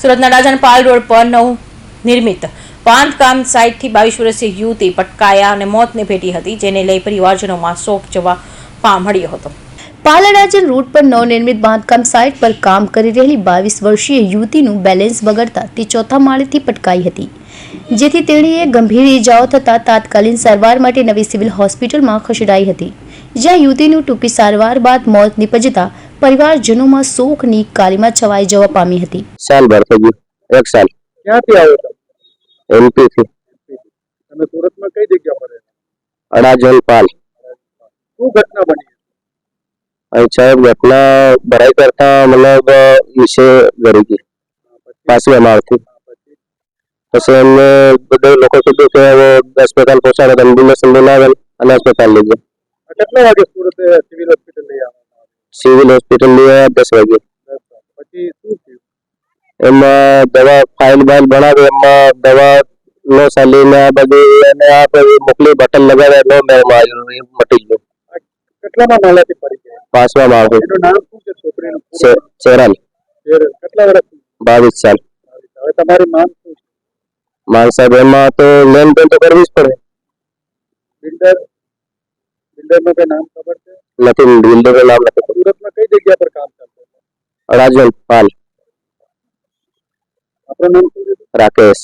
સુરતના રાજાનપાલ રોડ પર નવનિર્મિત બાંધકામ સાઇટથી 22 વર્ષીય યુવતી પટકાયા અને મોતને ભેટી હતી, જેને લઈ પરિવારજનોમાં શોક જોવા મળ્યો હતો। પાલરાજન રોડ પર નવનિર્મિત બાંધકામ સાઇટ પર કામ કરી રહેલી 22 વર્ષીય યુવતીનું બેલેન્સ બગડતા તે ચોથા માળેથી પટકાઈ હતી, જેથી તેણીએ ગંભીર ઇજાઓ થતા તાત્કાલિક સારવાર માટે નવી સિવિલ હોસ્પિટલમાં ખસેડાઈ હતી, જ્યાં યુવતીનું ટૂંકી સારવાર બાદ મોત નિપજતા પરિવારજનોમાં શોકની કાલીમાં છવાઈ જવા પામી હતી। साल भर से जी, एक साल। क्या थी आओ तो एमपी थी। हमें सूरत में कई जगह पर है अड़ाजनपाल શું ઘટના બની साहब घटना भराई करता मतलब इसे घरी की पास में हमारे थी। પછી એમને બધા લોકો કીધું કે હવે હોસ્પિટલ પહોંચાડે, એમ્બ્યુલન્સ બોલાવેલ અને હોસ્પિટલ લઈ ગયા। કેટલા વાગે સુરત સિવિલ હોસ્પિટલ લઈ આવ્યા? સિવિલ હોસ્પિટલ લઈ આવ્યા 10 વાગે। પછી શું થયું? એમાં દવા ફાઇલ બાઇલ બનાવી, એમાં દવા નો ચાલીને આ બધું એને આ બધી મોકલી બટન લગાવ્યા, નો મેળમાં આવ્યું, એ મટી ગયું। કેટલામાં માલાથી પડી ગયા? 5મા માળ। એનું નામ શું છે છોકરીનું? ચેરાલ। કેટલા વર્ષ? 22 साल। હવે તમારી માંગ શું છે? मान साहब એમાં તો લેન દેન તો કરવી જ પડે। બિલ્ડરનું કઈ નામ ખબર છે? નથી, બિલ્ડરનું નામ નથી ખબર। સુરતમાં કઈ જગ્યા પર કામ ચાલતું હતું? અડાજનપાલ। આપણું નામ શું છે? રાકેશ।